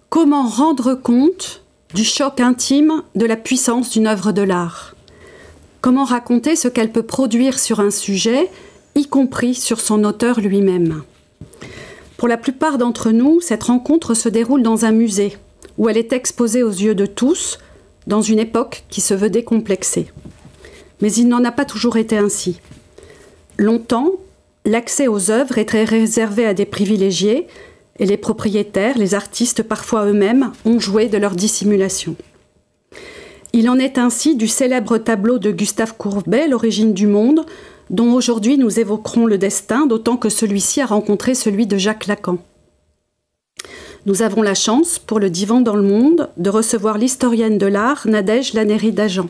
Comment rendre compte du choc intime de la puissance d'une œuvre de l'art? Comment raconter ce qu'elle peut produire sur un sujet, y compris sur son auteur lui-même? Pour la plupart d'entre nous, cette rencontre se déroule dans un musée, où elle est exposée aux yeux de tous, dans une époque qui se veut décomplexée. Mais il n'en a pas toujours été ainsi. Longtemps, l'accès aux œuvres était réservé à des privilégiés, et les propriétaires, les artistes parfois eux-mêmes, ont joué de leur dissimulation. Il en est ainsi du célèbre tableau de Gustave Courbet, L'origine du monde, dont aujourd'hui nous évoquerons le destin, d'autant que celui-ci a rencontré celui de Jacques Lacan. Nous avons la chance, pour le Divan dans le monde, de recevoir l'historienne de l'art Nadège Lannéry-Dagen.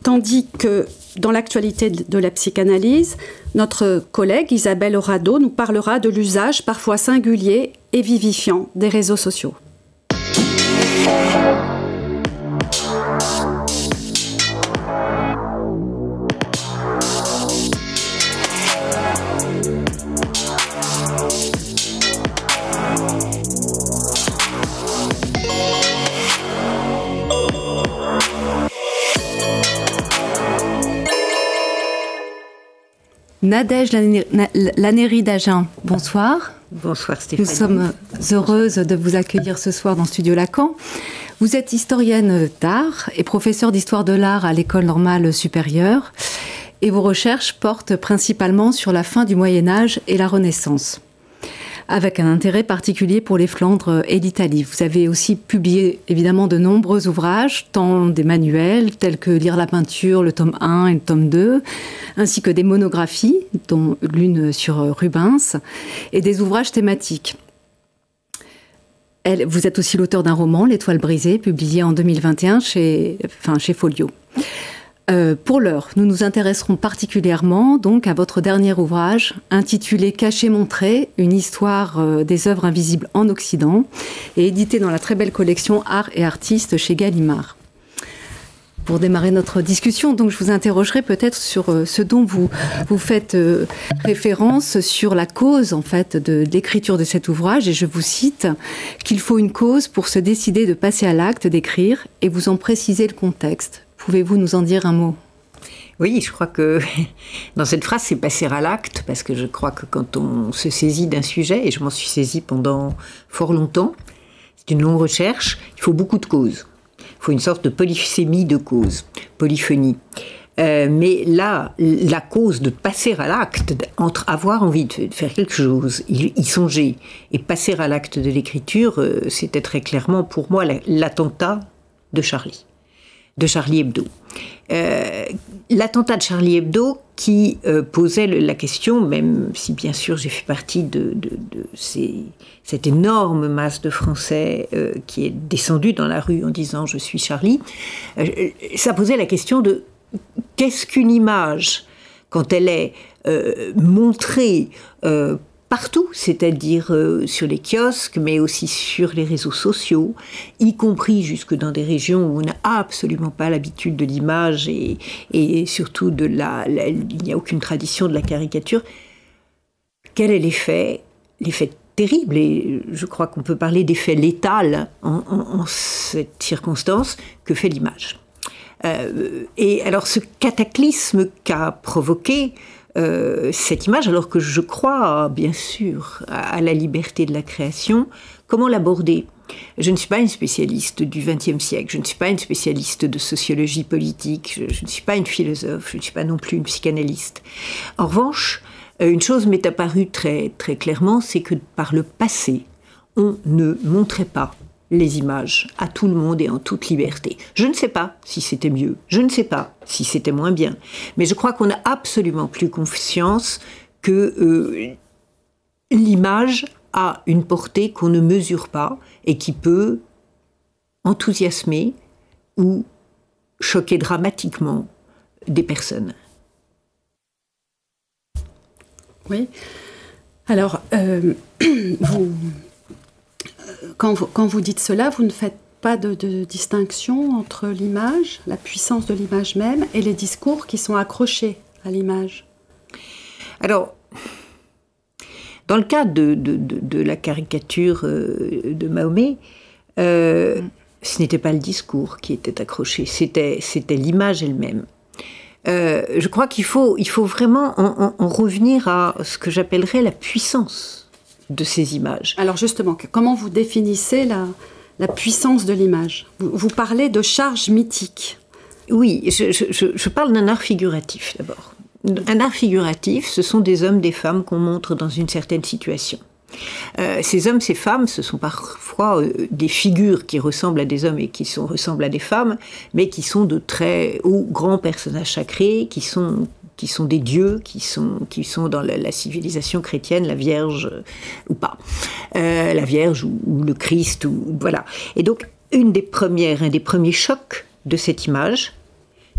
Tandis que, dans l'actualité de la psychanalyse, notre collègue Isabelle Orado nous parlera de l'usage parfois singulier et vivifiant des réseaux sociaux. Nadège Lannéry-Dagen, bonsoir. Bonsoir Stéphanie. Nous sommes heureuses de vous accueillir ce soir dans Studio Lacan. Vous êtes historienne d'art et professeure d'histoire de l'art à l'École normale supérieure. Et vos recherches portent principalement sur la fin du Moyen-Âge et la Renaissance, avec un intérêt particulier pour les Flandres et l'Italie. Vous avez aussi publié évidemment de nombreux ouvrages, tant des manuels tels que Lire la peinture, le tome 1 et le tome 2, ainsi que des monographies, dont l'une sur Rubens, et des ouvrages thématiques. Vous êtes aussi l'auteur d'un roman, L'Étoile brisée, publié en 2021 chez Folio. Pour l'heure, nous nous intéresserons particulièrement donc à votre dernier ouvrage intitulé Caché-montré, une histoire des œuvres invisibles en Occident, et édité dans la très belle collection Art et Artistes chez Gallimard. Pour démarrer notre discussion, donc, je vous interrogerai peut-être sur ce dont vous faites référence sur la cause en fait de l'écriture de cet ouvrage, et je vous cite qu'il faut une cause pour se décider de passer à l'acte d'écrire, et vous en précisez le contexte. Pouvez-vous nous en dire un mot? Oui, je crois que dans cette phrase, c'est passer à l'acte, parce que je crois que quand on se saisit d'un sujet, et je m'en suis saisie pendant fort longtemps, c'est une longue recherche, il faut beaucoup de causes. Il faut une sorte de polysémie de causes, polyphonie. Mais là, la cause de passer à l'acte, entre avoir envie de faire quelque chose, y songer, et passer à l'acte de l'écriture, c'était très clairement pour moi l'attentat de Charlie Hebdo. L'attentat de Charlie Hebdo qui posait la question, même si bien sûr j'ai fait partie de cette énorme masse de Français qui est descendue dans la rue en disant « je suis Charlie », ça posait la question de qu'est-ce qu'une image quand elle est montrée partout, c'est-à-dire sur les kiosques, mais aussi sur les réseaux sociaux, y compris jusque dans des régions où on n'a absolument pas l'habitude de l'image et surtout il n'y a aucune tradition de la caricature. Quel est l'effet terrible, et je crois qu'on peut parler d'effet létal en cette circonstance, que fait l'image. Et alors ce cataclysme qu'a provoqué cette image, alors que je crois bien sûr à la liberté de la création, comment l'aborder? Je ne suis pas une spécialiste du XXe siècle, je ne suis pas une spécialiste de sociologie politique, je ne suis pas une philosophe, je ne suis pas non plus une psychanalyste. En revanche, une chose m'est apparue très, très clairement, c'est que par le passé, on ne montrait pas les images à tout le monde et en toute liberté. Je ne sais pas si c'était mieux, je ne sais pas si c'était moins bien, mais je crois qu'on n'a absolument plus conscience que l'image a une portée qu'on ne mesure pas et qui peut enthousiasmer ou choquer dramatiquement des personnes. Oui. Alors, quand vous dites cela, vous ne faites pas de distinction entre l'image, la puissance de l'image même, et les discours qui sont accrochés à l'image. Alors, dans le cas de la caricature de Mahomet, ce n'était pas le discours qui était accroché, c'était l'image elle-même. Je crois qu'il faut vraiment en revenir à ce que j'appellerais la puissance de ces images. Alors justement, comment vous définissez la puissance de l'image ? Vous parlez de charge mythique. Oui, je parle d'un art figuratif d'abord. Un art figuratif, ce sont des hommes, des femmes qu'on montre dans une certaine situation. Ces hommes, ces femmes, ce sont parfois des figures qui ressemblent à des hommes et qui ressemblent à des femmes, mais qui sont de très hauts, grands personnages sacrés, qui sont des dieux, qui sont dans la civilisation chrétienne, la Vierge ou pas, la Vierge ou le Christ, voilà. Et donc, un des premiers chocs de cette image,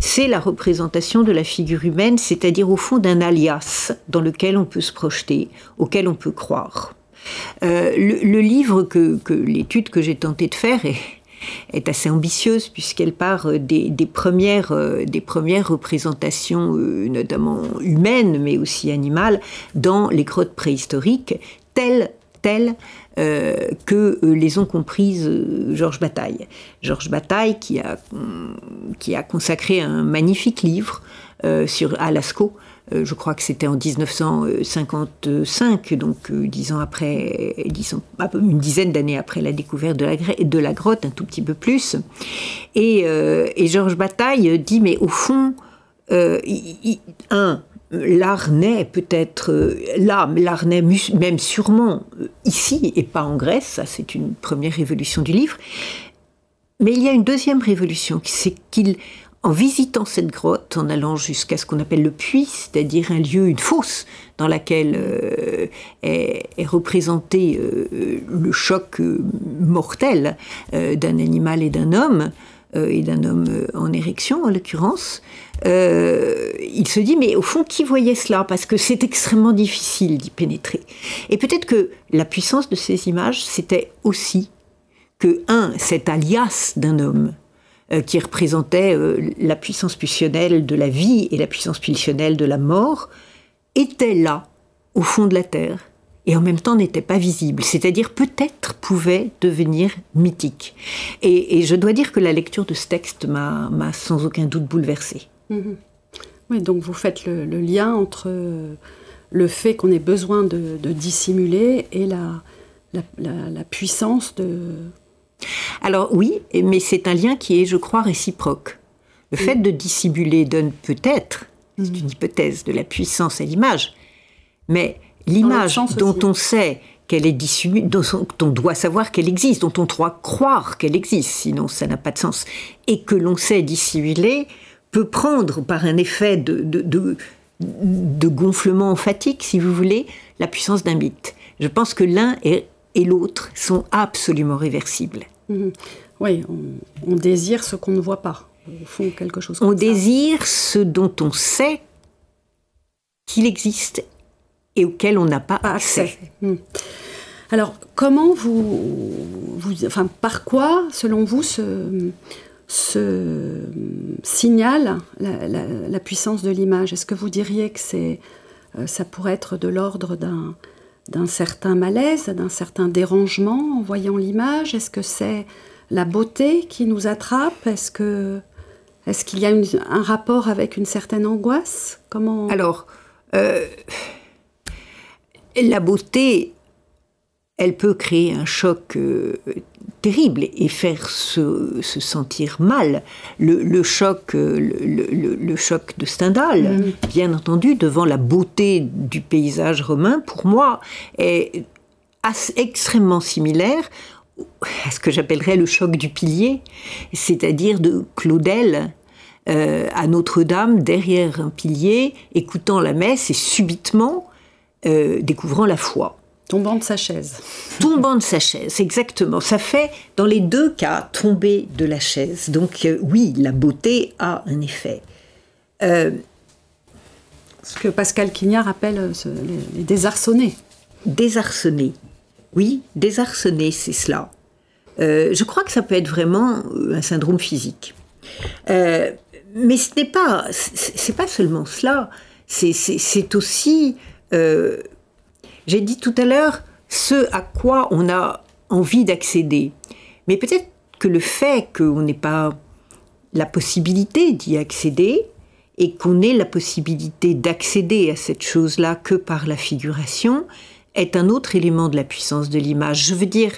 c'est la représentation de la figure humaine, c'est-à-dire au fond d'un alias dans lequel on peut se projeter, auquel on peut croire. Le livre l'étude que j'ai tenté de faire est assez ambitieuse puisqu'elle part des premières représentations, notamment humaines, mais aussi animales, dans les grottes préhistoriques, telles que les ont comprises Georges Bataille. Georges Bataille qui a consacré un magnifique livre à Lascaux. Je crois que c'était en 1955, donc 10 ans après, une dizaine d'années après la découverte de la grotte, un tout petit peu plus. Et Georges Bataille dit, mais au fond, l'art naît peut-être là, mais l'art naît même sûrement ici et pas en Grèce, ça c'est une première révolution du livre. Mais il y a une deuxième révolution, c'est en visitant cette grotte, en allant jusqu'à ce qu'on appelle le puits, c'est-à-dire un lieu, une fosse, dans laquelle est représenté le choc mortel d'un animal et d'un homme en érection en l'occurrence, il se dit, mais au fond, qui voyait cela ? Parce que c'est extrêmement difficile d'y pénétrer. Et peut-être que la puissance de ces images, c'était aussi que, cet alias d'un homme, qui représentait la puissance pulsionnelle de la vie et la puissance pulsionnelle de la mort, était là, au fond de la terre, et en même temps n'était pas visible, c'est-à-dire peut-être pouvait devenir mythique. Et je dois dire que la lecture de ce texte m'a sans aucun doute bouleversée. Mmh. Oui, donc vous faites le lien entre le fait qu'on ait besoin de dissimuler et la puissance de... Alors oui, mais c'est un lien qui est, je crois, réciproque. Le fait de dissimuler donne peut-être, c'est une hypothèse, de la puissance à l'image, mais l'image dont on sait qu'elle est dissimulée, dont on doit savoir qu'elle existe, dont on doit croire qu'elle existe, sinon ça n'a pas de sens, et que l'on sait dissimuler, peut prendre par un effet de gonflement emphatique, si vous voulez, la puissance d'un mythe. Je pense que l'un et l'autre sont absolument réversibles. Mmh. Oui, on désire ce qu'on ne voit pas, au fond, quelque chose comme ça. On désire ce dont on sait qu'il existe et auquel on n'a pas accès. Mmh. Alors, comment par quoi, selon vous, se signale la puissance de l'image ? Est-ce que vous diriez que ça pourrait être de l'ordre d'un certain malaise, d'un certain dérangement en voyant l'image ? Est-ce que c'est la beauté qui nous attrape ? Est-ce qu'il y a un rapport avec une certaine angoisse ? Comment... Alors, la beauté, elle peut créer un choc terrible et faire se sentir mal. Le choc de Stendhal, bien entendu, devant la beauté du paysage romain, pour moi, est extrêmement similaire à ce que j'appellerais le choc du pilier, c'est-à-dire de Claudel à Notre-Dame, derrière un pilier, écoutant la messe et subitement découvrant la foi. Tombant de sa chaise. Tombant de sa chaise, exactement. Ça fait, dans les deux cas, tomber de la chaise. Donc oui, la beauté a un effet. Ce que Pascal Quignard appelle les désarçonnés. Désarçonnés. Oui, désarçonnés, c'est cela. Je crois que ça peut être vraiment un syndrome physique. Mais c'est pas seulement cela. C'est aussi... j'ai dit tout à l'heure ce à quoi on a envie d'accéder. Mais peut-être que le fait qu'on n'ait pas la possibilité d'y accéder et qu'on ait la possibilité d'accéder à cette chose-là que par la figuration est un autre élément de la puissance de l'image. Je veux dire,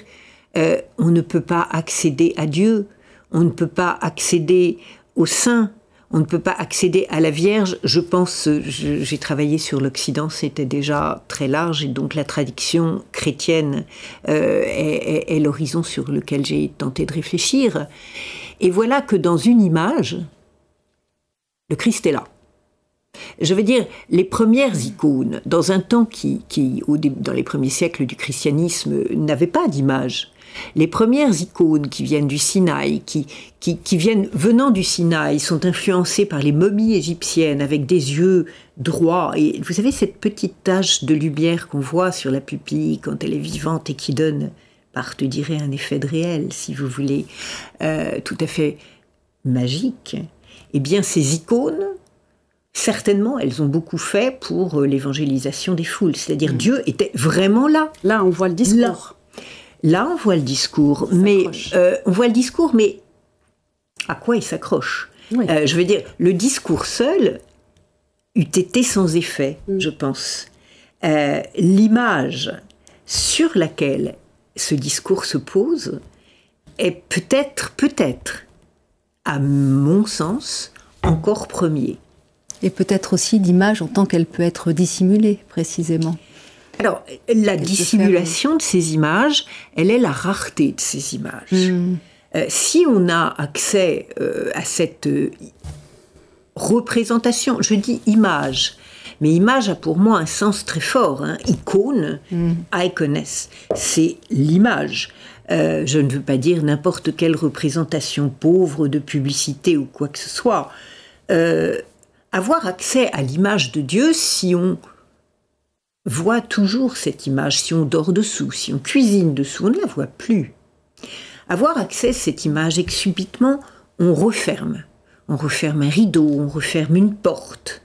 on ne peut pas accéder à Dieu, on ne peut pas accéder au saint, on ne peut pas accéder à la Vierge. Je pense, j'ai travaillé sur l'Occident, c'était déjà très large, et donc la tradition chrétienne est l'horizon sur lequel j'ai tenté de réfléchir. Et voilà que dans une image, le Christ est là. Je veux dire, les premières icônes, dans un temps qui dans les premiers siècles du christianisme, n'avait pas d'image. Les premières icônes qui viennent du Sinaï, qui viennent venant du Sinaï, sont influencées par les momies égyptiennes avec des yeux droits. Et vous savez, cette petite tache de lumière qu'on voit sur la pupille quand elle est vivante et qui donne, je dirais, un effet de réel, si vous voulez, tout à fait magique. Eh bien, ces icônes, certainement, elles ont beaucoup fait pour l'évangélisation des foules. C'est-à-dire, Dieu était vraiment là. Là, on voit le discours. Là, on voit le discours, mais à quoi il s'accroche ? Oui. Je veux dire, le discours seul eût été sans effet, je pense. L'image sur laquelle ce discours se pose est peut-être, à mon sens, encore premier. Et peut-être aussi l'image en tant qu'elle peut être dissimulée, précisément. Alors, la dissimulation de ces images, elle est la rareté de ces images. Si on a accès à cette représentation, je dis image, mais image a pour moi un sens très fort. Icône, icones, c'est l'image. Je ne veux pas dire n'importe quelle représentation pauvre de publicité ou quoi que ce soit. Avoir accès à l'image de Dieu, si on voit toujours cette image, si on dort dessous, si on cuisine dessous, on ne la voit plus. Avoir accès à cette image et que subitement, on referme un rideau, on referme une porte.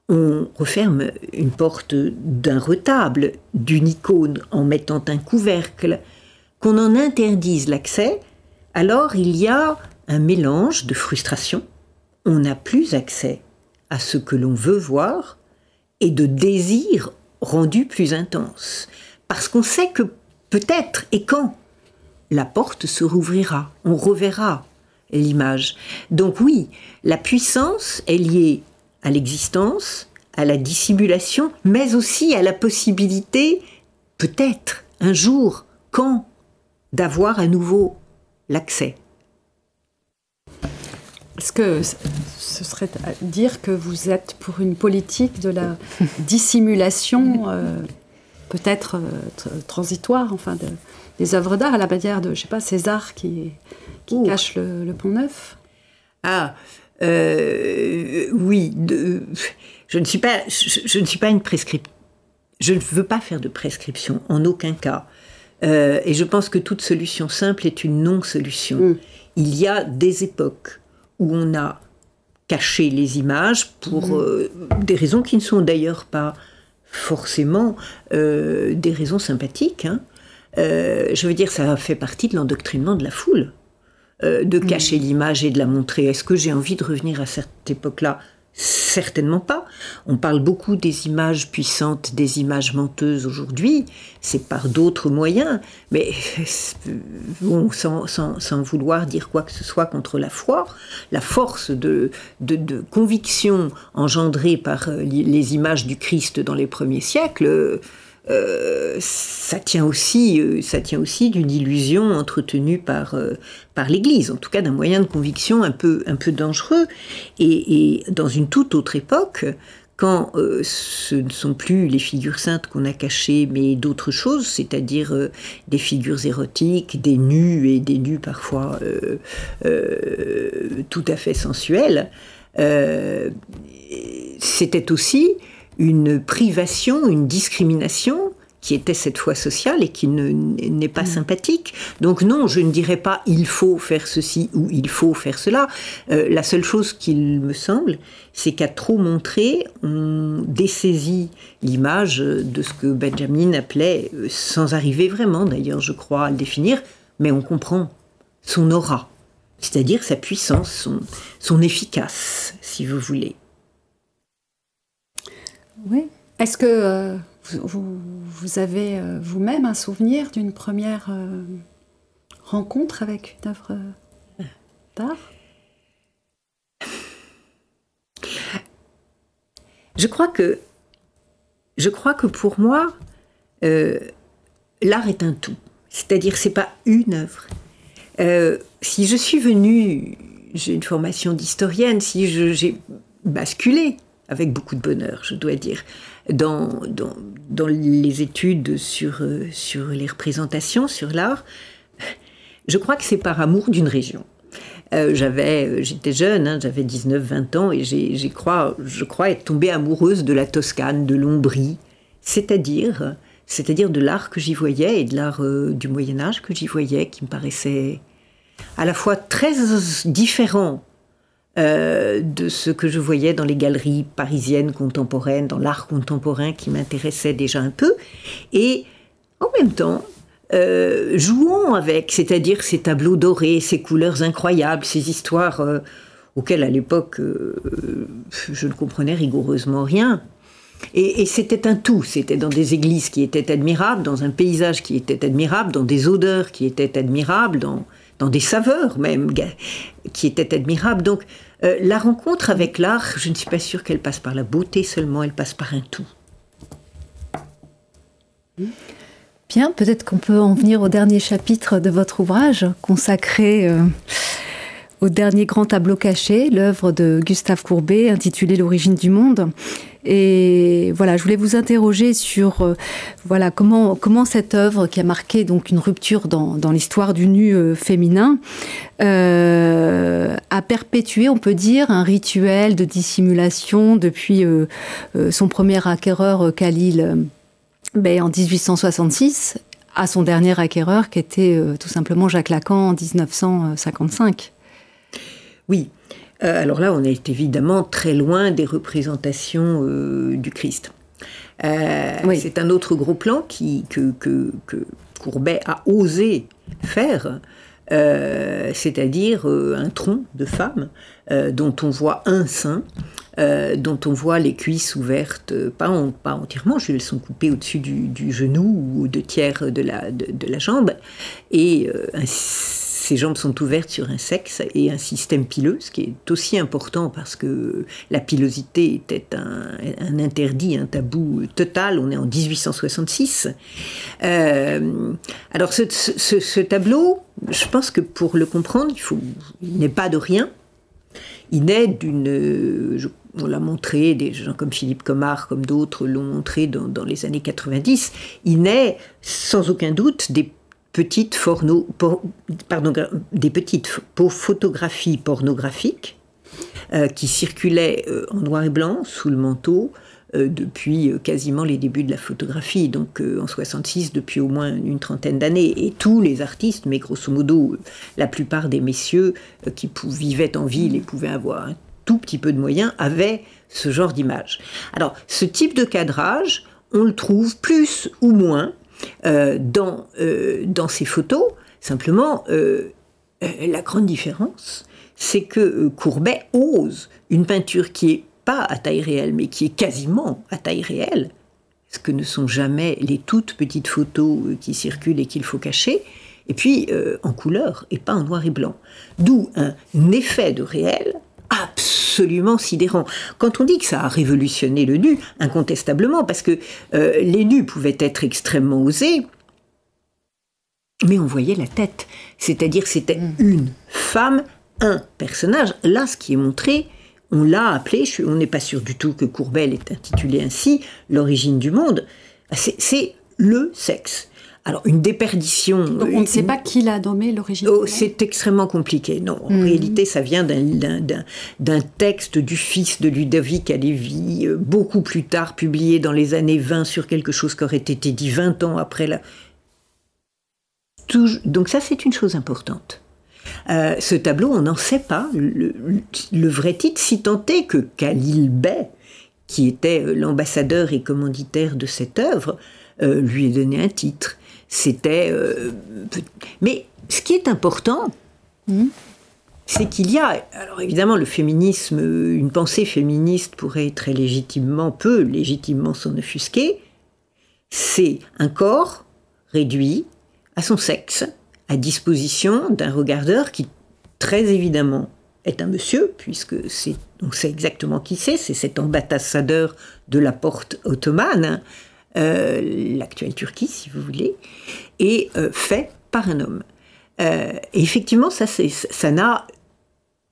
On referme une porte d'un retable, d'une icône en mettant un couvercle, qu'on en interdise l'accès, alors il y a un mélange de frustration. On n'a plus accès à ce que l'on veut voir et de désir rendu plus intense. Parce qu'on sait que peut-être et quand la porte se rouvrira, on reverra l'image. Donc oui, la puissance est liée à l'existence, à la dissimulation, mais aussi à la possibilité, peut-être, un jour, quand, d'avoir à nouveau l'accès. Est-ce que ce serait à dire que vous êtes pour une politique de la dissimulation, peut-être transitoire, enfin, des œuvres d'art, à la manière de, je sais pas, César qui cache le Pont-Neuf ? Oui, je ne suis pas une prescription. Je ne veux pas faire de prescription, en aucun cas. Et je pense que toute solution simple est une non-solution. Il y a des époques où on a caché les images pour des raisons qui ne sont d'ailleurs pas forcément des raisons sympathiques. Je veux dire, ça fait partie de l'endoctrinement de la foule, de cacher l'image et de la montrer. Est-ce que j'ai envie de revenir à cette époque-là ? Certainement pas. On parle beaucoup des images puissantes, des images menteuses aujourd'hui. C'est par d'autres moyens. Mais bon, sans vouloir dire quoi que ce soit contre la foi, la force de conviction engendrée par les images du Christ dans les premiers siècles, ça tient aussi d'une illusion entretenue par l'Église, en tout cas d'un moyen de conviction un peu dangereux. Et dans une toute autre époque, quand ce ne sont plus les figures saintes qu'on a cachées, mais d'autres choses, c'est-à-dire des figures érotiques, des nus, et des nus parfois tout à fait sensuels, c'était aussi une privation, une discrimination qui était cette fois sociale et qui n'est pas sympathique. Donc non, je ne dirais pas « il faut faire ceci » ou « il faut faire cela ». La seule chose qu'il me semble, c'est qu'à trop montrer, on dessaisit l'image de ce que Benjamin appelait, sans arriver vraiment d'ailleurs, je crois, à le définir, mais on comprend son aura, c'est-à-dire sa puissance, son efficace, si vous voulez. Oui. Est-ce que vous avez vous-même un souvenir d'une première rencontre avec une œuvre d'art ? Je crois que pour moi, l'art est un tout. C'est-à-dire, c'est pas une œuvre. Si je suis venue, j'ai une formation d'historienne, si j'ai basculé avec beaucoup de bonheur, je dois dire, dans les études sur les représentations, sur l'art, je crois que c'est par amour d'une région. J'étais jeune, j'avais 19-20 ans, et je crois être tombée amoureuse de la Toscane, de l'Ombrie, c'est-à-dire de l'art que j'y voyais, et de l'art du Moyen-Âge que j'y voyais, qui me paraissait à la fois très différent de ce que je voyais dans les galeries parisiennes contemporaines, dans l'art contemporain qui m'intéressait déjà un peu, et en même temps, jouons avec, c'est-à-dire ces tableaux dorés, ces couleurs incroyables, ces histoires auxquelles à l'époque je ne comprenais rigoureusement rien. Et c'était un tout, c'était dans des églises qui étaient admirables, dans un paysage qui était admirable, dans des odeurs qui étaient admirables, dans des saveurs même qui étaient admirables. Donc la rencontre avec l'art, je ne suis pas sûre qu'elle passe par la beauté seulement, elle passe par un tout. Bien, peut-être qu'on peut en venir au dernier chapitre de votre ouvrage, consacré au dernier grand tableau caché, l'œuvre de Gustave Courbet, intitulée L'origine du monde. Et voilà, je voulais vous interroger sur comment cette œuvre, qui a marqué donc une rupture dans l'histoire du nu féminin, a perpétué, on peut dire, un rituel de dissimulation depuis son premier acquéreur Khalil en 1866 à son dernier acquéreur qui était tout simplement Jacques Lacan en 1955. Oui. Alors là, on est évidemment très loin des représentations du Christ. Oui. C'est un autre gros plan que Courbet a osé faire, c'est-à-dire un tronc de femme dont on voit un sein, dont on voit les cuisses ouvertes, pas entièrement, elles sont coupées au-dessus du genou ou de tiers de la jambe, et ces jambes sont ouvertes sur un sexe et un système pileux, ce qui est aussi important parce que la pilosité était un interdit, un tabou total. On est en 1866. Alors ce tableau, je pense que pour le comprendre, il n'est pas de rien. Il naît on l'a montré, des gens comme Philippe Comard, comme d'autres l'ont montré dans les années 90, il naît sans aucun doute des petites photographies pornographiques qui circulaient en noir et blanc sous le manteau depuis quasiment les débuts de la photographie, donc en 66 depuis au moins une trentaine d'années. Et tous les artistes, mais grosso modo la plupart des messieurs qui vivaient en ville et pouvaient avoir un tout petit peu de moyens, avaient ce genre d'image. Alors ce type de cadrage, on le trouve plus ou moins dans ces photos. Simplement, la grande différence, c'est que Courbet ose une peinture qui n'est pas à taille réelle, mais qui est quasiment à taille réelle, ce que ne sont jamais les toutes petites photos qui circulent et qu'il faut cacher, et puis en couleur et pas en noir et blanc. D'où un effet de réel absolument absolument sidérant. Quand on dit que ça a révolutionné le nu, incontestablement, parce que les nus pouvaient être extrêmement osés, mais on voyait la tête. C'est-à-dire c'était une femme, un personnage. Là, ce qui est montré, on l'a appelé, on n'est pas sûr du tout que Courbet l'ait intitulé ainsi, l'origine du monde, c'est le sexe. Alors, une déperdition... Donc, on ne sait pas qui l'a nommé l'origine du monde. C'est extrêmement compliqué. Non, en réalité, ça vient d'un texte du fils de Ludovic Halévy, beaucoup plus tard, publié dans les années 20, sur quelque chose qui aurait été dit 20 ans après la... Donc ça, c'est une chose importante. Ce tableau, on n'en sait pas le vrai titre, si tant est que Khalil Bey, qui était l'ambassadeur et commanditaire de cette œuvre, lui ait donné un titre. C'était... Mais ce qui est important, c'est qu'il y a... Alors évidemment, le féminisme, une pensée féministe pourrait très légitimement, peut légitimement s'en offusquer. C'est un corps réduit à son sexe, à disposition d'un regardeur qui, très évidemment, est un monsieur, puisque on sait exactement qui c'est cet ambassadeur de la porte ottomane, l'actuelle Turquie, si vous voulez, et fait par un homme. Et effectivement, ça n'a,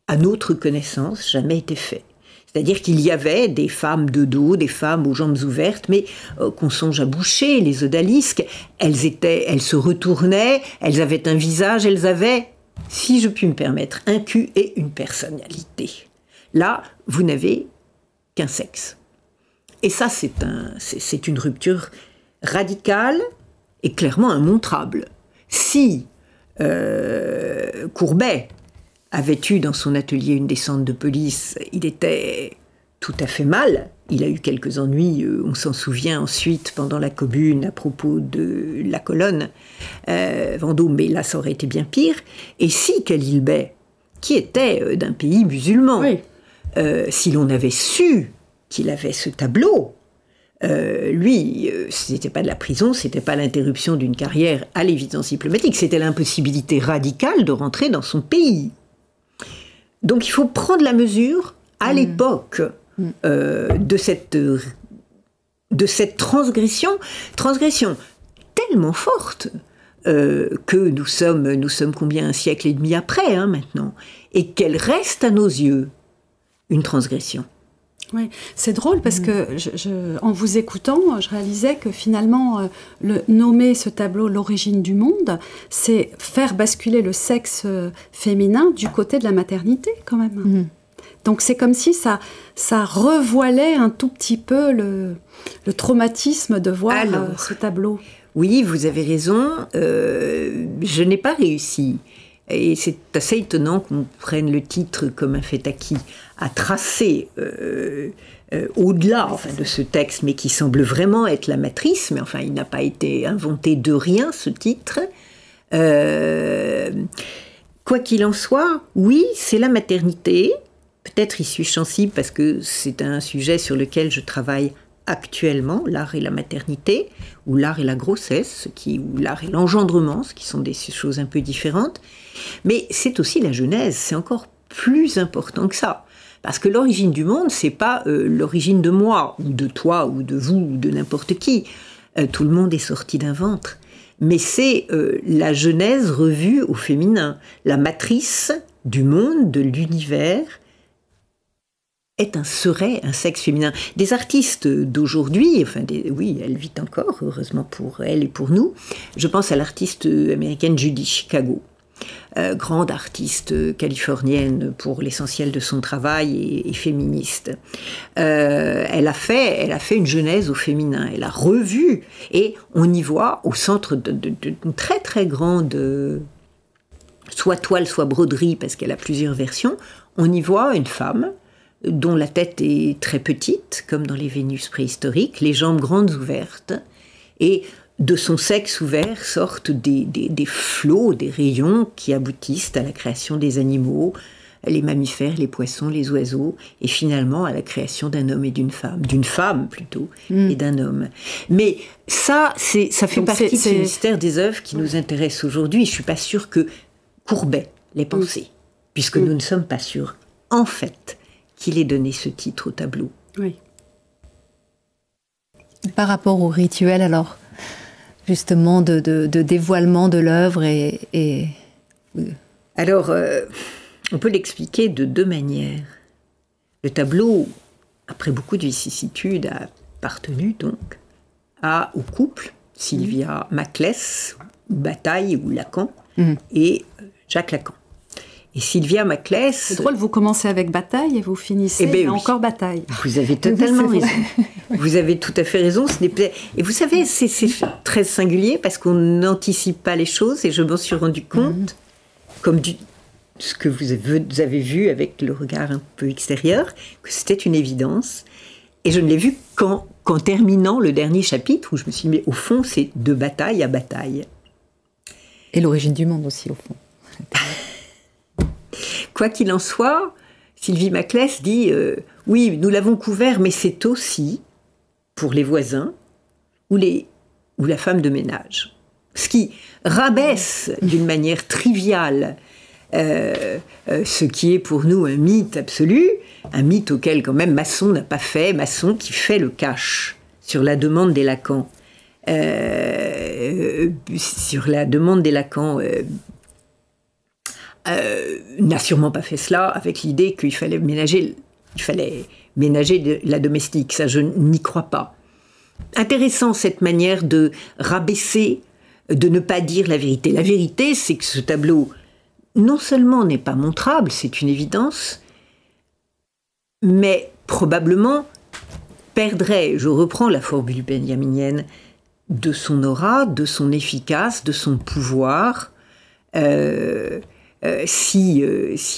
à notre connaissance, jamais été fait. C'est-à-dire qu'il y avait des femmes de dos, des femmes aux jambes ouvertes, mais qu'on songe à Boucher, les odalisques, elles se retournaient, elles avaient un visage, elles avaient, si je puis me permettre, un cul et une personnalité. Là, vous n'avez qu'un sexe. Et ça, c'est une rupture radicale et clairement immontrable. Si Courbet avait eu dans son atelier une descente de police, il était tout à fait mal. Il a eu quelques ennuis, on s'en souvient ensuite pendant la Commune à propos de la colonne Vendôme, mais là ça aurait été bien pire. Et si Khalil Bey, qui était d'un pays musulman, si l'on avait su qu'il avait ce tableau, lui, c'était pas de la prison, c'était pas l'interruption d'une carrière à l'évidence diplomatique, c'était l'impossibilité radicale de rentrer dans son pays. Donc il faut prendre la mesure à l'époque de cette transgression tellement forte que nous sommes combien, un siècle et demi après maintenant, et qu'elle reste à nos yeux une transgression. Oui, c'est drôle parce que en vous écoutant, je réalisais que finalement, nommer ce tableau l'origine du monde, c'est faire basculer le sexe féminin du côté de la maternité quand même. Donc c'est comme si ça revoilait un tout petit peu le traumatisme de voir ce tableau. Oui, vous avez raison, je n'ai pas réussi. Et c'est assez étonnant qu'on prenne le titre comme un fait acquis, à tracer au-delà de ce texte, mais qui semble vraiment être la matrice, mais enfin, il n'a pas été inventé de rien, ce titre. Quoi qu'il en soit, oui, c'est la maternité. Peut-être y suis-je sensible parce que c'est un sujet sur lequel je travaille actuellement, l'art et la maternité, ou l'art et la grossesse, ou l'art et l'engendrement, ce qui sont des choses un peu différentes. Mais c'est aussi la genèse, c'est encore plus important que ça. Parce que l'origine du monde, c'est pas l'origine de moi, ou de toi, ou de vous, ou de n'importe qui. Tout le monde est sorti d'un ventre. Mais c'est la genèse revue au féminin. La matrice du monde, de l'univers, serait un sexe féminin. Des artistes d'aujourd'hui, oui, elle vit encore, heureusement pour elle et pour nous. Je pense à l'artiste américaine Judy Chicago, grande artiste californienne pour l'essentiel de son travail et féministe. Elle a fait une genèse au féminin, elle a revu, et on y voit au centre d'une très très grande, soit toile, soit broderie, parce qu'elle a plusieurs versions, on y voit une femme dont la tête est très petite, comme dans les Vénus préhistoriques, les jambes grandes ouvertes, et de son sexe ouvert sortent des flots, des rayons qui aboutissent à la création des animaux, les mammifères, les poissons, les oiseaux, et finalement à la création d'un homme et d'une femme plutôt, et d'un homme. Mais ça fait partie de ce mystère des œuvres qui nous intéressent aujourd'hui. Je ne suis pas sûre que Courbet l'ait pensé, puisque nous ne sommes pas sûrs, en fait, qu'il ait donné ce titre au tableau. Oui. Par rapport au rituel, alors, justement, de dévoilement de l'œuvre et... Alors, on peut l'expliquer de deux manières. Le tableau, après beaucoup de vicissitudes, a appartenu donc au couple Sylvia Maclès, Bataille ou Lacan, et Jacques Lacan. Et Sylvia Maclès... C'est drôle, vous commencez avec Bataille et vous finissez encore Bataille. Vous avez totalement raison. Vous avez tout à fait raison. Et vous savez, c'est très singulier parce qu'on n'anticipe pas les choses et je m'en suis rendu compte, comme ce que vous avez vu avec le regard un peu extérieur, que c'était une évidence. Et je ne l'ai vu qu'en terminant le dernier chapitre où je me suis dit, mais au fond, c'est de bataille à bataille. Et l'origine du monde aussi, au fond. Quoi qu'il en soit, Sylvie Maclès dit oui, nous l'avons couvert, mais c'est aussi pour les voisins ou la femme de ménage. Ce qui rabaisse d'une manière triviale ce qui est pour nous un mythe absolu, un mythe auquel quand même Masson n'a pas fait, Masson qui fait le cache sur la demande des Lacan. Sur la demande des Lacan, n'a sûrement pas fait cela avec l'idée qu'il fallait ménager la domestique. Ça, je n'y crois pas. Intéressant cette manière de rabaisser, de ne pas dire la vérité. La vérité, c'est que ce tableau, non seulement n'est pas montrable, c'est une évidence, mais probablement perdrait, je reprends la formule benjaminienne, de son aura, de son efficace, de son pouvoir, si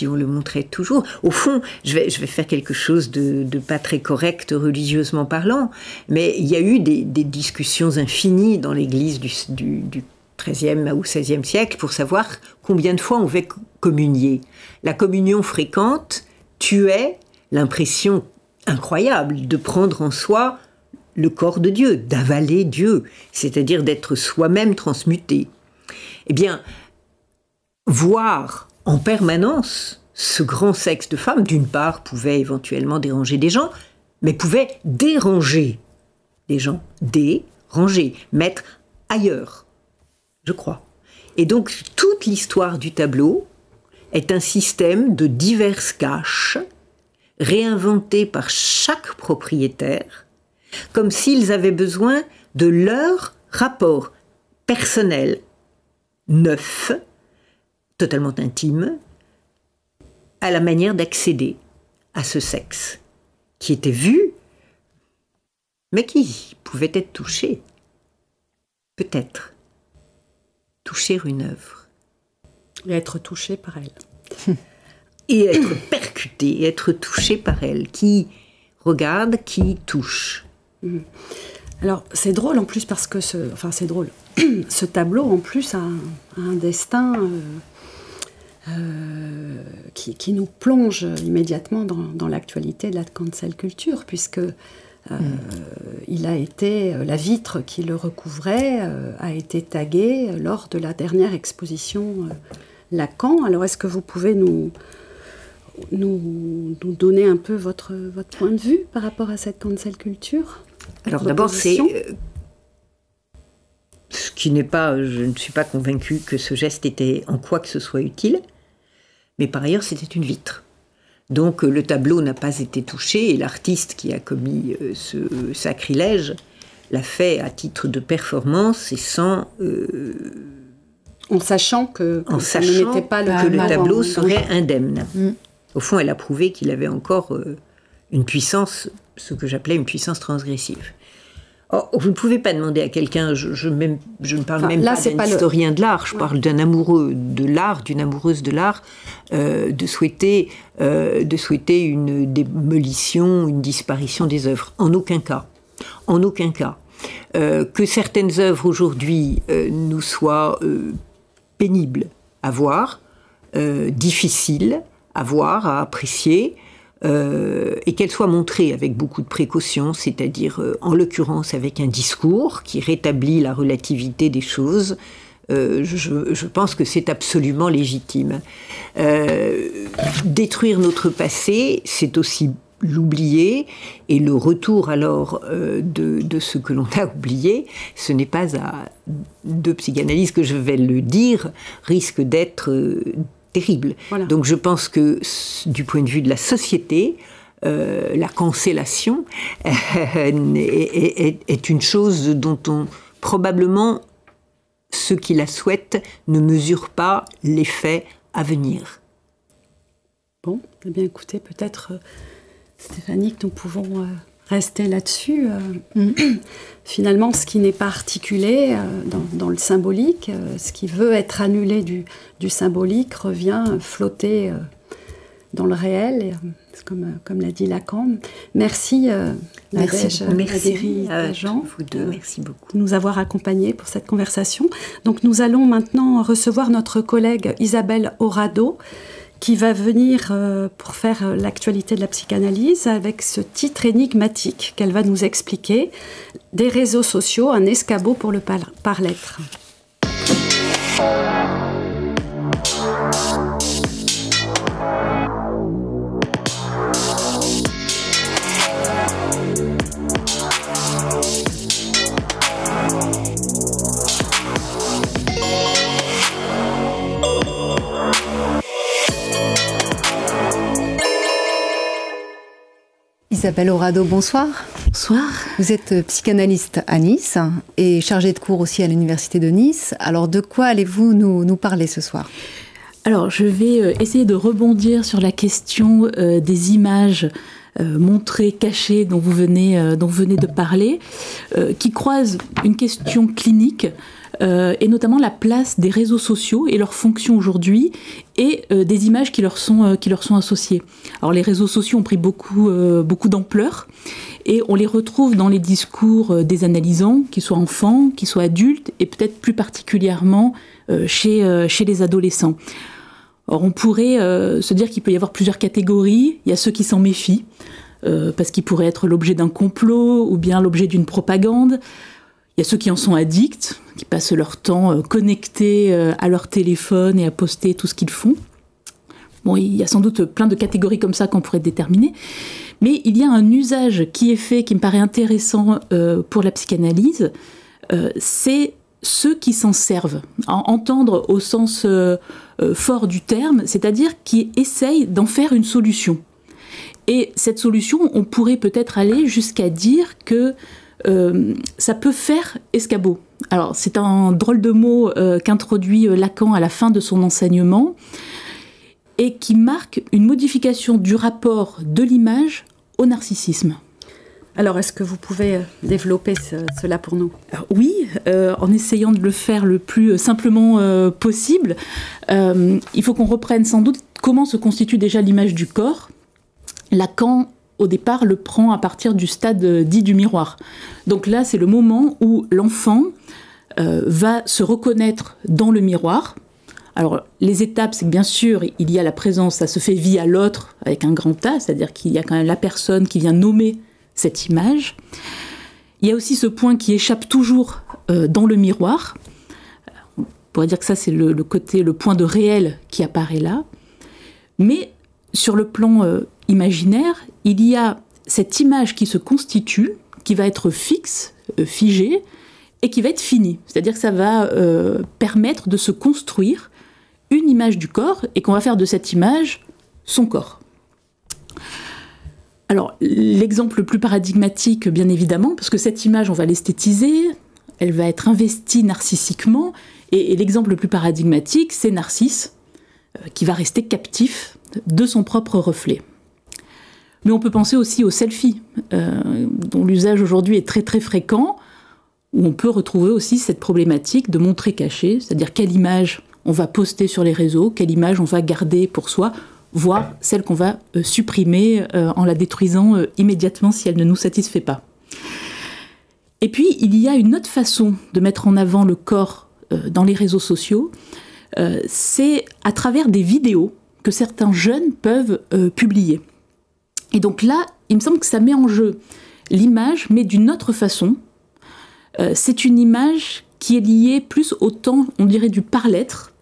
on le montrait toujours. Au fond, je vais faire quelque chose de pas très correct religieusement parlant, mais il y a eu des discussions infinies dans l'Église du XIIIe ou XVIe siècle pour savoir combien de fois on devait communier. La communion fréquente tuait l'impression incroyable de prendre en soi le corps de Dieu, d'avaler Dieu, c'est-à-dire d'être soi-même transmuté. Eh bien, voir en permanence ce grand sexe de femme, d'une part, pouvait éventuellement déranger des gens, mais pouvait déranger des gens. Déranger, mettre ailleurs, je crois. Et donc, toute l'histoire du tableau est un système de diverses caches, réinventées par chaque propriétaire, comme s'ils avaient besoin de leur rapport personnel, neuf, totalement intime, à la manière d'accéder à ce sexe, qui était vu, mais qui pouvait être touché. Peut-être. Toucher une œuvre. Et être touché par elle. Et être percuté, être touché par elle, qui regarde, qui touche. Alors, c'est drôle en plus parce que c'est drôle. Ce tableau, en plus, a un destin qui nous plonge immédiatement dans l'actualité de la cancel culture, puisque il a été, la vitre qui le recouvrait a été taguée lors de la dernière exposition Lacan. Alors, est-ce que vous pouvez nous donner un peu votre point de vue par rapport à cette cancel culture ? Alors d'abord, c'est ce qui n'est pas, je ne suis pas convaincue que ce geste était en quoi que ce soit utile, mais par ailleurs c'était une vitre. Donc le tableau n'a pas été touché et l'artiste qui a commis ce sacrilège l'a fait à titre de performance et sans... en sachant que ça ne mettait pas le tableau serait indemne. Au fond, elle a prouvé qu'il avait encore une puissance, ce que j'appelais une puissance transgressive. Or, vous ne pouvez pas demander à quelqu'un, je ne parle même pas d'un historien de l'art, je parle d'un amoureux de l'art, d'une amoureuse de l'art, de souhaiter une démolition, une disparition des œuvres. En aucun cas. En aucun cas. Que certaines œuvres aujourd'hui nous soient pénibles à voir, difficiles à voir, à apprécier, et qu'elle soit montrée avec beaucoup de précaution, c'est-à-dire en l'occurrence avec un discours qui rétablit la relativité des choses, je pense que c'est absolument légitime. Détruire notre passé, c'est aussi l'oublier, et le retour alors de ce que l'on a oublié, ce n'est pas à deux psychanalystes que je vais le dire, risque d'être terrible. Voilà. Donc je pense que du point de vue de la société, la cancellation est une chose dont on probablement, ceux qui la souhaitent ne mesurent pas l'effet à venir. Bon, eh bien écoutez, peut-être Stéphanie, que nous pouvons rester là-dessus. Finalement, ce qui n'est pas articulé dans le symbolique, ce qui veut être annulé du symbolique revient flotter dans le réel, comme l'a dit Lacan. Merci, merci Jean, vous deux, merci beaucoup de nous avoir accompagnés pour cette conversation. Donc nous allons maintenant recevoir notre collègue Isabelle Aurado, qui va venir pour faire l'actualité de la psychanalyse avec ce titre énigmatique qu'elle va nous expliquer. Des réseaux sociaux, un escabeau pour le par-lettre. Isabelle Aurado, bonsoir. Bonsoir. Vous êtes psychanalyste à Nice et chargée de cours aussi à l'Université de Nice. Alors, de quoi allez-vous nous parler ce soir ? Alors, je vais essayer de rebondir sur la question des images montrées, cachées, dont vous venez de parler, qui croisent une question clinique, et notamment la place des réseaux sociaux et leur fonction aujourd'hui, et des images qui leur sont associées. Alors les réseaux sociaux ont pris beaucoup d'ampleur, et on les retrouve dans les discours des analysants, qu'ils soient enfants, qu'ils soient adultes, et peut-être plus particulièrement chez les adolescents. Or, on pourrait se dire qu'il peut y avoir plusieurs catégories. Il y a ceux qui s'en méfient, parce qu'ils pourraient être l'objet d'un complot, ou bien l'objet d'une propagande. Il y a ceux qui en sont addicts, qui passent leur temps connectés à leur téléphone et à poster tout ce qu'ils font. Bon, il y a sans doute plein de catégories comme ça qu'on pourrait déterminer. Mais il y a un usage qui est fait, qui me paraît intéressant pour la psychanalyse, c'est ceux qui s'en servent. Entendre au sens fort du terme, c'est-à-dire qui essayent d'en faire une solution. Et cette solution, on pourrait peut-être aller jusqu'à dire que ça peut faire escabeau. Alors, c'est un drôle de mot qu'introduit Lacan à la fin de son enseignement et qui marque une modification du rapport de l'image au narcissisme. Alors, est-ce que vous pouvez développer cela pour nous ? Alors, oui, en essayant de le faire le plus simplement possible. Il faut qu'on reprenne sans doute comment se constitue déjà l'image du corps. Lacan, au départ, le prend à partir du stade dit du miroir. Donc là, c'est le moment où l'enfant va se reconnaître dans le miroir. Alors, les étapes, c'est que bien sûr, il y a la présence, ça se fait via l'autre, avec un grand A, c'est-à-dire qu'il y a quand même la personne qui vient nommer cette image. Il y a aussi ce point qui échappe toujours dans le miroir. On pourrait dire que ça, c'est le point de réel qui apparaît là. Mais sur le plan imaginaire, il y a cette image qui se constitue, qui va être fixe, figée, et qui va être finie. C'est-à-dire que ça va permettre de se construire une image du corps, et qu'on va faire de cette image son corps. Alors, l'exemple le plus paradigmatique, bien évidemment, parce que cette image, on va l'esthétiser, elle va être investie narcissiquement, et l'exemple le plus paradigmatique, c'est Narcisse, qui va rester captif de son propre reflet. Mais on peut penser aussi aux selfies, dont l'usage aujourd'hui est très très fréquent, où on peut retrouver aussi cette problématique de montrer caché, c'est-à-dire quelle image on va poster sur les réseaux, quelle image on va garder pour soi, voire celle qu'on va supprimer en la détruisant immédiatement si elle ne nous satisfait pas. Et puis, il y a une autre façon de mettre en avant le corps dans les réseaux sociaux, c'est à travers des vidéos que certains jeunes peuvent publier. Et donc là, il me semble que ça met en jeu l'image, mais d'une autre façon. C'est une image qui est lié plus au temps, on dirait, du par-l'être,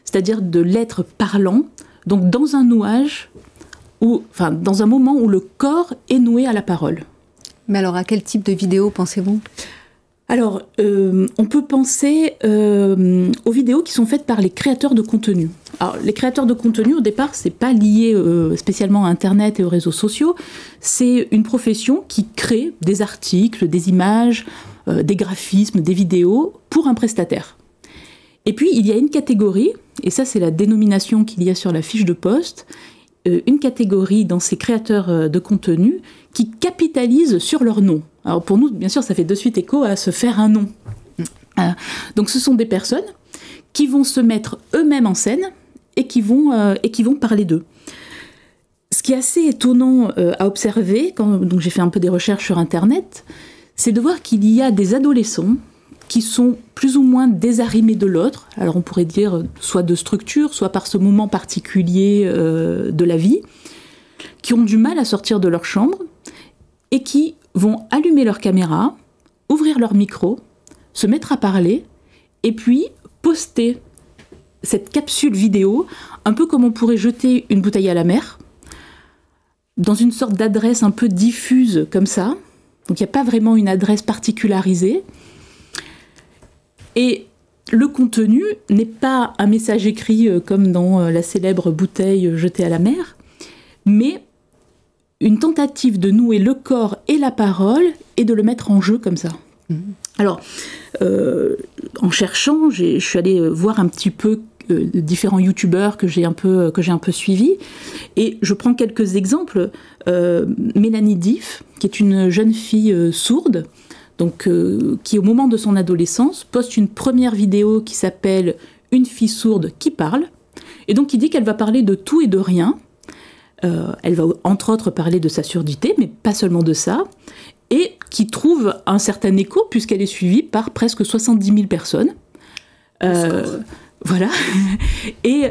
c'est-à-dire de l'être parlant, donc dans un nouage, dans un moment où le corps est noué à la parole. Mais alors, à quel type de vidéo pensez-vous ? Alors, on peut penser aux vidéos qui sont faites par les créateurs de contenu. Alors, les créateurs de contenu, au départ, c'est pas lié spécialement à Internet et aux réseaux sociaux. C'est une profession qui crée des articles, des images, des graphismes, des vidéos pour un prestataire. Et puis, il y a une catégorie, et ça, c'est la dénomination qu'il y a sur la fiche de poste, une catégorie dans ces créateurs de contenu qui capitalisent sur leur nom. Alors pour nous, bien sûr, ça fait de suite écho à se faire un nom. Donc ce sont des personnes qui vont se mettre eux-mêmes en scène et qui vont parler d'eux. Ce qui est assez étonnant à observer, donc j'ai fait un peu des recherches sur Internet, c'est de voir qu'il y a des adolescents qui sont plus ou moins désarrimés de l'autre, alors on pourrait dire soit de structure, soit par ce moment particulier de la vie, qui ont du mal à sortir de leur chambre et qui vont allumer leur caméra, ouvrir leur micro, se mettre à parler et puis poster cette capsule vidéo, un peu comme on pourrait jeter une bouteille à la mer, dans une sorte d'adresse un peu diffuse comme ça, donc il n'y a pas vraiment une adresse particularisée. Et le contenu n'est pas un message écrit comme dans la célèbre bouteille jetée à la mer, mais une tentative de nouer le corps et la parole et de le mettre en jeu comme ça. Alors, en cherchant, je suis allée voir un petit peu différents youtubeurs que j'ai un peu suivis, et je prends quelques exemples. Mélanie Diff, qui est une jeune fille sourde, donc, qui au moment de son adolescence poste une première vidéo qui s'appelle « Une fille sourde qui parle », et donc qui dit qu'elle va parler de tout et de rien. Elle va entre autres parler de sa surdité, mais pas seulement de ça, et qui trouve un certain écho puisqu'elle est suivie par presque 70 000 personnes. Voilà. Et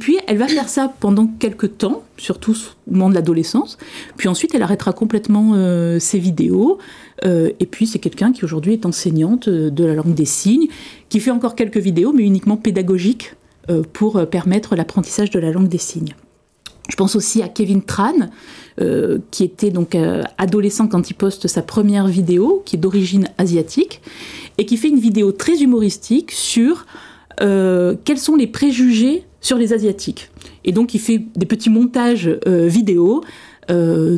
puis, elle va faire ça pendant quelques temps, surtout au moment de l'adolescence. Puis ensuite, elle arrêtera complètement ses vidéos. Et puis, c'est quelqu'un qui aujourd'hui est enseignante de la langue des signes, qui fait encore quelques vidéos, mais uniquement pédagogiques, pour permettre l'apprentissage de la langue des signes. Je pense aussi à Kevin Tran, qui était donc adolescent quand il poste sa première vidéo, qui est d'origine asiatique, et qui fait une vidéo très humoristique sur quels sont les préjugés sur les Asiatiques. Et donc, il fait des petits montages vidéo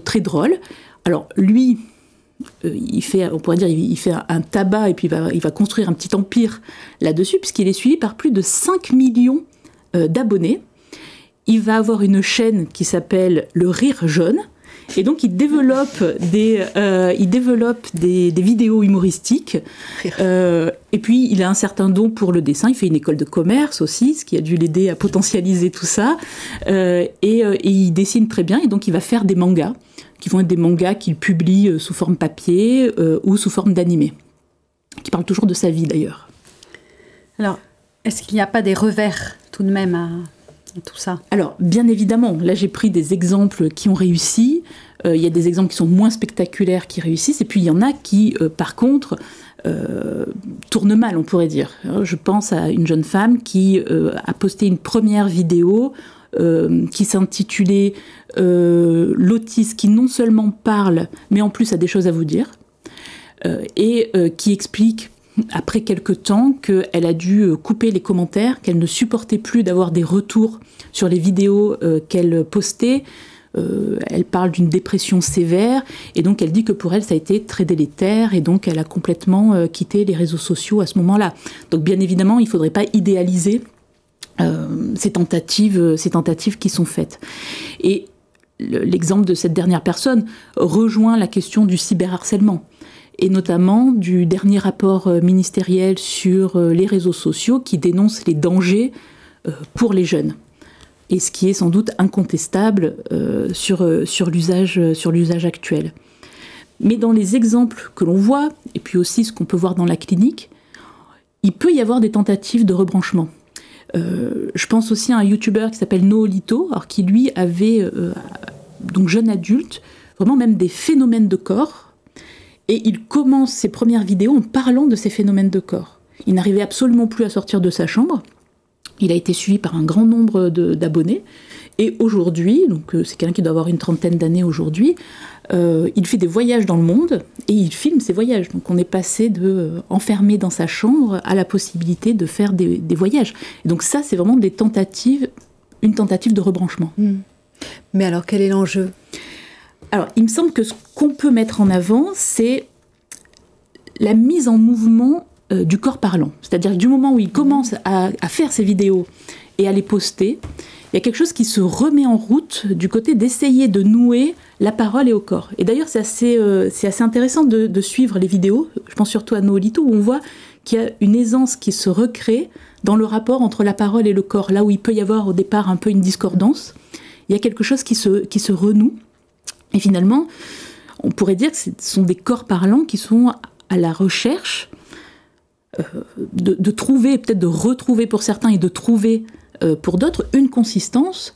très drôles. Alors, lui, on pourrait dire, il fait un tabac et puis il va construire un petit empire là-dessus, puisqu'il est suivi par plus de 5 millions d'abonnés. Il va avoir une chaîne qui s'appelle Le Rire Jaune, et donc il développe des vidéos humoristiques, et puis il a un certain don pour le dessin, il fait une école de commerce aussi, ce qui a dû l'aider à potentialiser tout ça, et il dessine très bien, et donc il va faire des mangas, qui vont être des mangas qu'il publie sous forme papier ou sous forme d'animé, qui parlent toujours de sa vie d'ailleurs. Alors, est-ce qu'il n'y a pas des revers tout de même à tout ça? Alors, bien évidemment, là j'ai pris des exemples qui ont réussi, il y a des exemples qui sont moins spectaculaires qui réussissent, et puis il y en a qui, par contre, tournent mal, on pourrait dire. Je pense à une jeune femme qui a posté une première vidéo qui s'intitulait « L'autiste qui non seulement parle, mais en plus a des choses à vous dire », et qui explique après quelques temps qu'elle a dû couper les commentaires, qu'elle ne supportait plus d'avoir des retours sur les vidéos qu'elle postait. Elle parle d'une dépression sévère, et donc elle dit que pour elle ça a été très délétère, et donc elle a complètement quitté les réseaux sociaux à ce moment-là. Donc bien évidemment, il ne faudrait pas idéaliser ces tentatives qui sont faites. Et l'exemple de cette dernière personne rejoint la question du cyberharcèlement, et notamment du dernier rapport ministériel sur les réseaux sociaux qui dénonce les dangers pour les jeunes. Et ce qui est sans doute incontestable sur l'usage actuel. Mais dans les exemples que l'on voit, et puis aussi ce qu'on peut voir dans la clinique, il peut y avoir des tentatives de rebranchement. Je pense aussi à un youtubeur qui s'appelle Noolito, alors qui lui avait, donc jeune adulte, vraiment même des phénomènes de corps, et il commence ses premières vidéos en parlant de ces phénomènes de corps. Il n'arrivait absolument plus à sortir de sa chambre. Il a été suivi par un grand nombre d'abonnés. Et aujourd'hui, donc c'est quelqu'un qui doit avoir une trentaine d'années aujourd'hui, il fait des voyages dans le monde et il filme ses voyages. Donc on est passé de enfermé dans sa chambre à la possibilité de faire des voyages. Et donc ça, c'est vraiment une tentative de rebranchement. Mais alors, quel est l'enjeu ? Alors, il me semble que ce qu'on peut mettre en avant, c'est la mise en mouvement du corps parlant. C'est-à-dire du moment où il commence à faire ses vidéos et à les poster, il y a quelque chose qui se remet en route du côté d'essayer de nouer la parole et au corps. Et d'ailleurs, c'est assez intéressant de suivre les vidéos, je pense surtout à Nolito, où on voit qu'il y a une aisance qui se recrée dans le rapport entre la parole et le corps. Là où il peut y avoir au départ un peu une discordance, il y a quelque chose qui se renoue. Et finalement, on pourrait dire que ce sont des corps parlants qui sont à la recherche de trouver, peut-être de retrouver pour certains et de trouver pour d'autres une consistance,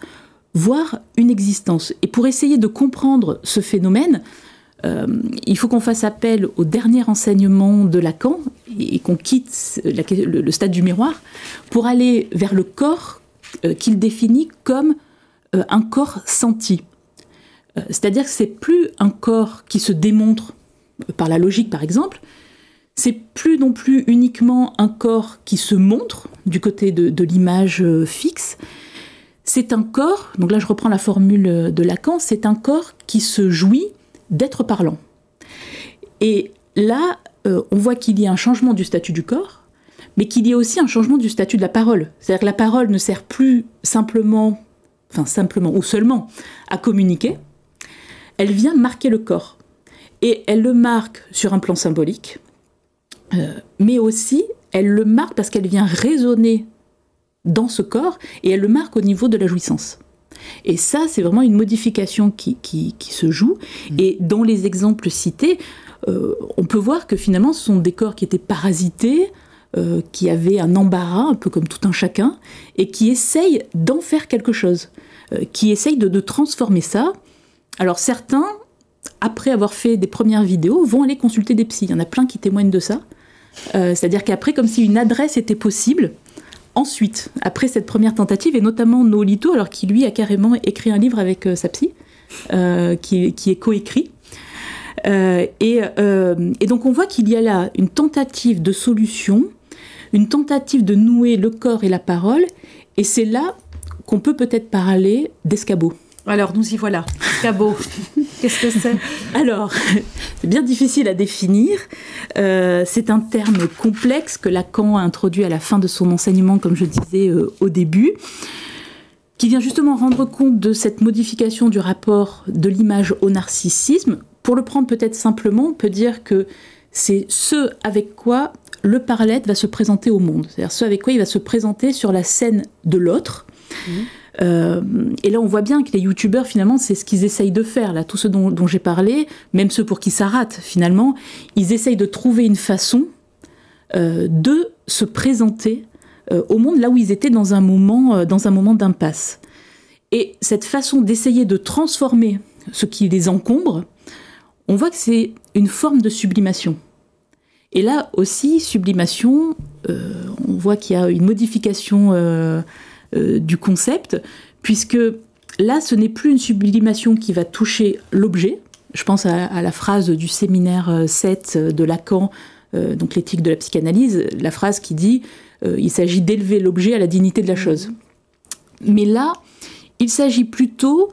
voire une existence. Et pour essayer de comprendre ce phénomène, il faut qu'on fasse appel au dernier enseignement de Lacan et qu'on quitte le stade du miroir pour aller vers le corps qu'il définit comme un corps senti. C'est-à-dire que c'est plus un corps qui se démontre par la logique, par exemple, c'est plus non plus uniquement un corps qui se montre du côté de l'image fixe, c'est un corps, donc là je reprends la formule de Lacan, c'est un corps qui se jouit d'être parlant. Et là, on voit qu'il y a un changement du statut du corps, mais qu'il y a aussi un changement du statut de la parole. C'est-à-dire que la parole ne sert plus simplement ou seulement à communiquer, elle vient marquer le corps. Et elle le marque sur un plan symbolique, mais aussi elle le marque parce qu'elle vient résonner dans ce corps et elle le marque au niveau de la jouissance. Et ça, c'est vraiment une modification qui se joue. Et dans les exemples cités, on peut voir que finalement, ce sont des corps qui étaient parasités, qui avaient un embarras, un peu comme tout un chacun, et qui essayent d'en faire quelque chose, qui essayent de transformer ça. Alors certains, après avoir fait des premières vidéos, vont aller consulter des psys. Il y en a plein qui témoignent de ça. C'est-à-dire qu'après, comme si une adresse était possible, ensuite, après cette première tentative, et notamment Nolito, alors qui lui a carrément écrit un livre avec sa psy, qui est coécrit. Et donc on voit qu'il y a là une tentative de solution, une tentative de nouer le corps et la parole, et c'est là qu'on peut peut-être parler d'escabeau. Alors, nous y voilà. Escabeau, qu'est-ce que c'est ? Alors, c'est bien difficile à définir. C'est un terme complexe que Lacan a introduit à la fin de son enseignement, comme je disais au début, qui vient justement rendre compte de cette modification du rapport de l'image au narcissisme. Pour le prendre peut-être simplement, on peut dire que c'est ce avec quoi le parlette va se présenter au monde. C'est-à-dire ce avec quoi il va se présenter sur la scène de l'autre. Et là, on voit bien que les youtubeurs, finalement, c'est ce qu'ils essayent de faire. Là, tous ceux dont j'ai parlé, même ceux pour qui ça rate, finalement, ils essayent de trouver une façon de se présenter au monde là où ils étaient dans un moment d'impasse. Et cette façon d'essayer de transformer ce qui les encombre, on voit que c'est une forme de sublimation. Et là aussi, sublimation, on voit qu'il y a une modification du concept, puisque là, ce n'est plus une sublimation qui va toucher l'objet. Je pense à la phrase du séminaire 7 de Lacan, donc l'éthique de la psychanalyse, la phrase qui dit il s'agit d'élever l'objet à la dignité de la chose. Mais là, il s'agit plutôt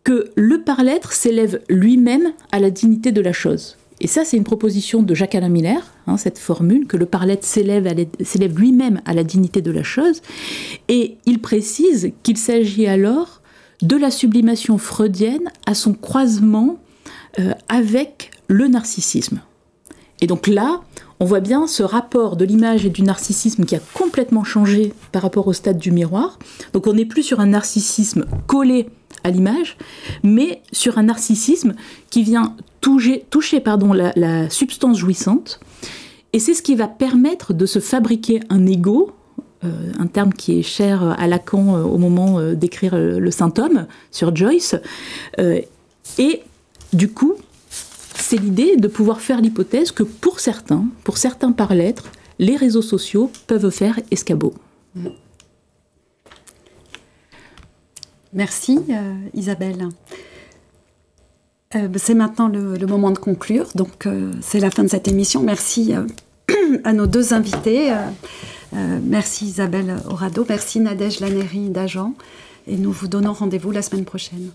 que le par-l'être s'élève lui-même à la dignité de la chose. Et ça, c'est une proposition de Jacques-Alain Miller, cette formule, que le par-l'être s'élève lui-même à la dignité de la chose. Et il précise qu'il s'agit alors de la sublimation freudienne à son croisement avec le narcissisme. Et donc là, on voit bien ce rapport de l'image et du narcissisme qui a complètement changé par rapport au stade du miroir. Donc on n'est plus sur un narcissisme collé à l'image, mais sur un narcissisme qui vient toucher la substance jouissante. Et c'est ce qui va permettre de se fabriquer un ego, un terme qui est cher à Lacan au moment d'écrire le Saint-Homme sur Joyce. Et du coup, c'est l'idée de pouvoir faire l'hypothèse que pour certains par-l'être, les réseaux sociaux peuvent faire escabeau. Merci Isabelle. C'est maintenant le moment de conclure, donc c'est la fin de cette émission. Merci à nos deux invités. Merci Isabelle Aurado, merci Nadège Laneri d'Agen, et nous vous donnons rendez-vous la semaine prochaine.